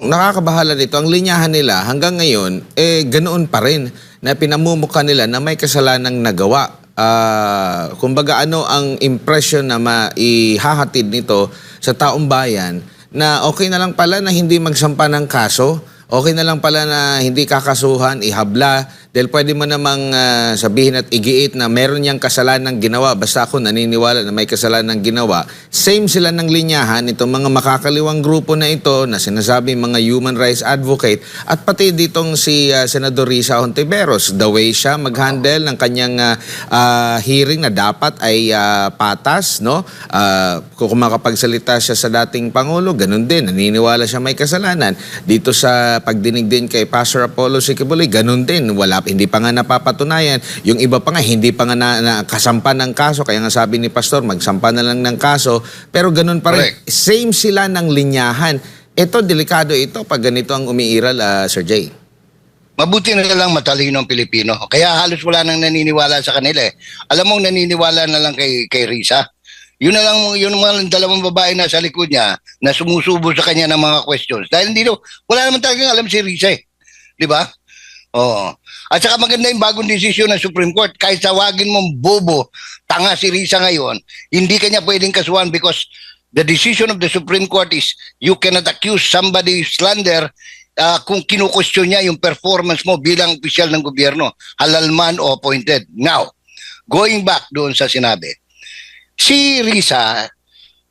nakakabahala dito, ang linyahan nila hanggang ngayon, ganoon pa rin na pinamumukha nila na may kasalanang nagawa. Kumbaga ano ang impression na maihahatid nito sa taong bayan na okay na lang pala na hindi magsampa ng kaso, okay na lang pala na hindi kakasuhan, ihabla, dahil pwede mo namang sabihin at igiit na meron niyang kasalanang ginawa. Basta ako naniniwala na may kasalanang ginawa. Same sila ng linyahan, itong mga makakaliwang grupo na ito na sinasabi mga human rights advocate at pati ditong si Senador Risa Hontiveros. The way siya mag-handle ng kanyang hearing na dapat ay patas, no? Kung makapagsalita siya sa dating Pangulo, ganun din. Naniniwala siya may kasalanan. Dito sa pagdinig din kay Pastor Apollo Sikibuloy, ganun din. Hindi pa nga napapatunayan. Yung iba pa nga, hindi pa nga nakasampa ng kaso. Kaya nga sabi ni Pastor, magsampa na lang ng kaso. Pero ganun pa rin. Correct. Same sila ng linyahan. Ito, delikado ito pag ganito ang umiiral, Sir Jay. Mabuti na lang matalino ang Pilipino. Kaya halos wala nang naniniwala sa kanila eh. Alam mo, naniniwala na lang kay Risa. Yun na lang, yun mga dalawang babae na sa likod niya na sumusubo sa kanya ng mga questions. Dahil wala naman talagang alam si Risa eh. Di ba? Oo. At saka maganda yung bagong desisyon ng Supreme Court. Kahit tawagin mong bobo, tanga si Risa ngayon, hindi kanya pwedeng kasuhan because the decision of the Supreme Court is you cannot accuse somebody slander kung kinukwestiyon niya yung performance mo bilang opisyal ng gobyerno, halal man o appointed. Now, going back doon sa sinabi, si Risa,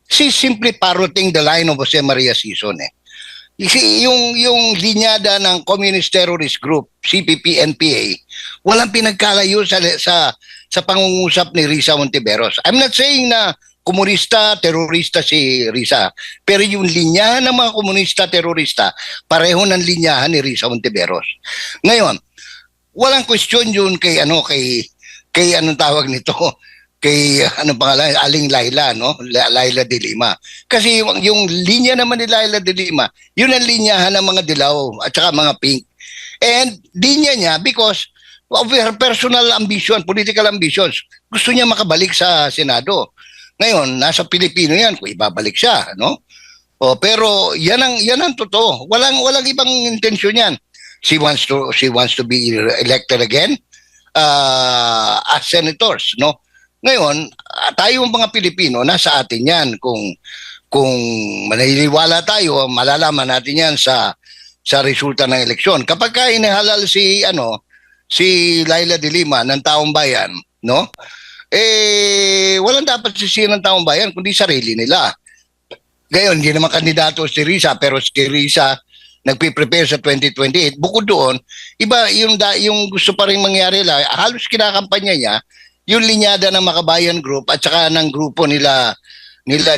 she's simply parroting the line of Jose Maria Sison eh. Yung linyada ng Communist Terrorist Group, CPP-NPA, walang pinagkalayo sa pangungusap ni Risa Hontiveros. I'm not saying na komunista, terorista si Risa. Pero yung linyahan ng mga komunista, terorista, pareho ng linyahan ni Risa Hontiveros. Ngayon, walang question yun kay anong tawag nito, kay anong pangalan, Aling Laila, no? Laila de Lima. Kasi yung linya naman ni Laila de Lima, yun ang linyahan ng mga dilaw at saka mga pink. And linya niya because of her personal ambition, political ambitions. Gusto niya makabalik sa Senado. Ngayon, nasa Pilipino yan kung ibabalik siya, no? Pero yan ang totoo. Walang ibang intensyon yan. She wants to be elected again as senators, no? Ngayon, tayong mga Pilipino, nasa atin yan. Kung maniniwala tayo, malalaman natin yan sa resulta ng eleksyon. Kapag inihalal si Laila de Lima ng taong bayan, no? Walang dapat sisihin ng taong bayan kundi sarili nila. Ngayon, hindi naman kandidato si Risa, pero si Risa nagpe-prepare sa 2028. Bukod doon, iba yung gusto pa rin mangyari lang, halos kinakampanya niya yung linyada ng Makabayan Group at saka ng grupo nila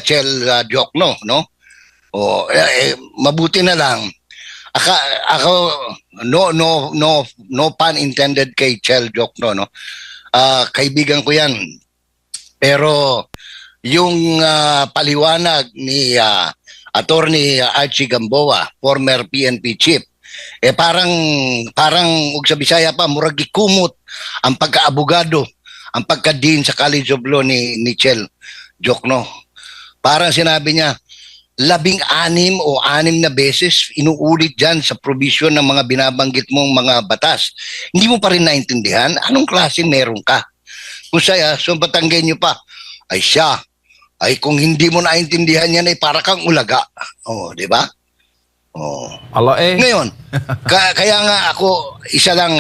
Chel Diokno, no? Mabuti na lang. Ako no pun intended kay Chel Diokno, no? Kaibigan ko 'yan. Pero yung paliwanag ni Attorney Archie Gamboa, former PNP chief, parang ug sa Bisaya pa murag gikumot ang pagkaabogado, ang pagka-dean sa College of Law ni Chel Diokno. Parang sinabi niya, 16 o 6 na beses inuulit dyan sa provision ng mga binabanggit mong mga batas. Hindi mo pa rin naintindihan? Anong klaseng meron ka? Kung saya, Batanggen nyo pa, ay siya. Ay kung hindi mo naintindihan yan, ay para kang ulaga. Di ba? Ngayon, kaya nga ako, isa lang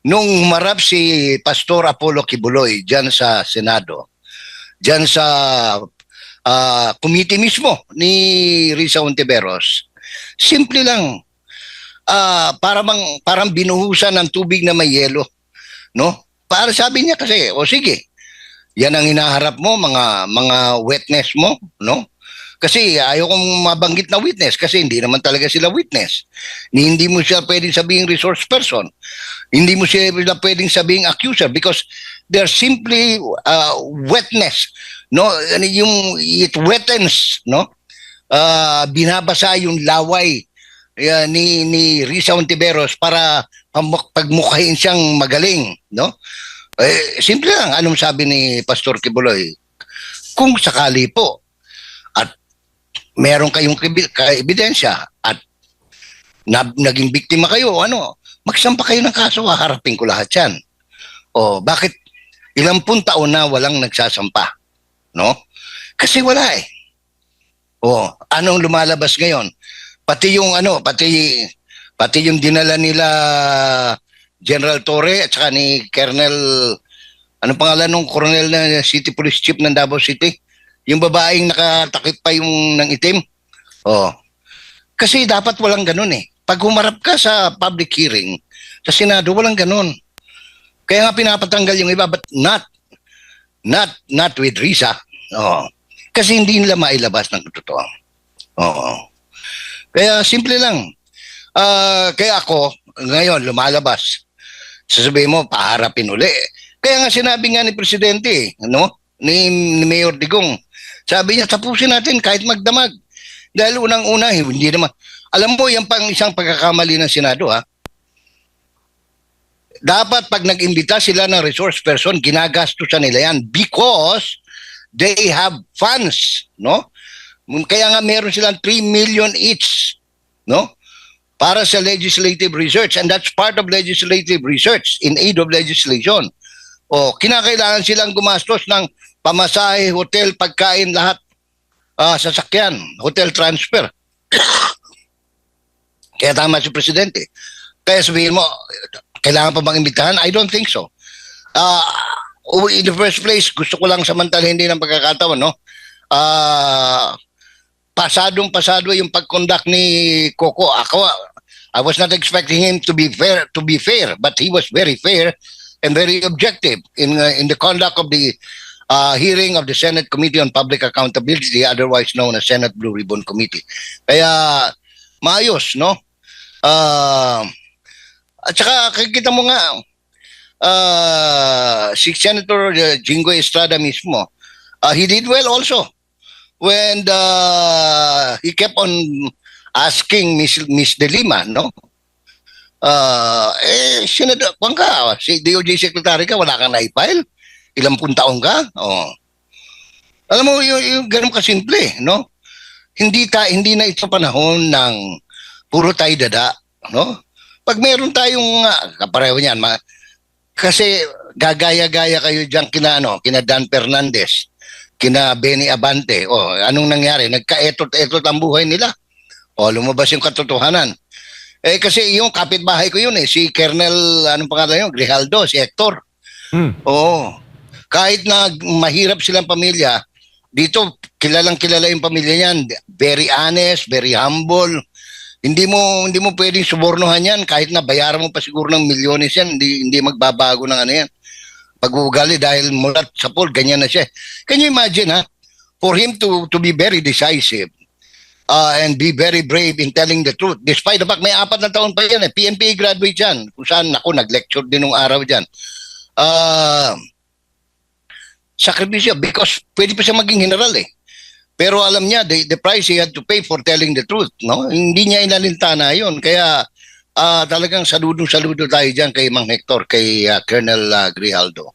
nung humarap si Pastor Apollo Kibuloy dyan sa Senado, dyan sa committee mismo ni Risa Hontiveros, simple lang, parang binuhusan ng tubig na may yelo, no? Para sabi niya kasi, sige, yan ang hinaharap mo, mga witness mo, no? Kasi ayaw kong mabanggit na witness kasi hindi naman talaga sila witness. Hindi mo siya pwedeng sabing resource person. Hindi mo siya pwedeng sabing accuser because they're simply witness. No, it wettens, no? Binabasa yung laway ni Risa Hontiveros para pagmukhain siyang magaling, no? Simple lang, anong sabi ni Pastor Kibuloy? Kung sakali po at meron kayong ebidensya at naging biktima kayo, ano, magsampa kayo ng kaso, haharapin ko lahat yan. O, bakit ilang pun taon na walang nagsasampa? No? Kasi wala eh. O, anong lumalabas ngayon? Pati yung ano, pati yung dinala nila General Torre at saka ni Colonel, ano pangalan nung Colonel na City Police Chief ng Davao City? Yung babaeng nakatakip pa yung ng itim. Oh. Kasi dapat walang ganun eh. Pag humarap ka sa public hearing, sa Senado, walang ganun. Kaya nga pinapatanggal yung iba, but not with Risa. Oh. Kasi hindi nila mailabas ng totoo. Oo. Kaya simple lang. Kaya ako, ngayon, lumalabas. Sasabihin mo, paharapin uli. Kaya nga sinabi nga ni Presidente, no? Ni Mayor Digong, sabi niya, tapusin natin kahit magdamag. Dahil unang-una, hindi naman. Alam mo, yan pang isang pagkakamali ng Senado, ha? Dapat pag nag-imbita sila ng resource person, ginagastusan nila yan because they have funds, no? Kaya nga meron silang 3 million each, no? Para sa legislative research, and that's part of legislative research in aid of legislation. O, kinakailangan silang gumastos ng pamasahe, hotel, pagkain, lahat, sasakyan, hotel transfer. Kaya tama si Presidente. Kaya sabihin mo, kailangan pa bang imbitahan? I don't think so. In the first place, gusto ko lang samantalahin din ng pagkakataon, no? Pasadong-pasado yung pag-conduct ni Coco. I was not expecting him to be fair, but he was very fair and very objective in the conduct of the hearing of the Senate Committee on Public Accountability, otherwise known as Senate Blue Ribbon Committee. Kaya maayos, no? At saka kita mo nga, si Senator Jingo Estrada mismo, he did well also when he kept on asking Miss De Lima, no? Senador, kung ka, si DOJ Secretary ka, wala kang na-file? Ilang pun taong ka? Oh. Alam mo, yung ganun kasimple, no? Hindi na ito panahon ng puro tayo dada, no? Pag meron tayong, kapareho niyan, kasi gagaya-gaya kayo dyan kina Dan Fernandez, kina Benny Abante, anong nangyari? Nagka-etot-etot ang buhay nila. Lumabas yung katotohanan. Kasi yung kapitbahay ko yun si Colonel, anong pangalan yun? Grijaldo, si Hector. Oo. Kahit na mahirap silang pamilya, dito kilalang-kilala yung pamilya niyan. Very honest, very humble. Hindi mo pwedeng subornohan yan kahit na bayaran mo pa siguro ng milyones yan, hindi magbabago ng ano yan. Pag-uugali dahil mulat sa pool, ganyan na siya. Can you imagine, for him to be very decisive, and be very brave in telling the truth. Despite the fact, may 4 na taon pa yan PNP graduate yan. Kung saan, nag-lecture din nung araw dyan. Sakripisyo, because pwede pa siya maging general Pero alam niya, the price he had to pay for telling the truth, no? Hindi niya inalintana yun. Kaya talagang saludo tayo dyan kay Mang Hector, kay Colonel Grijaldo.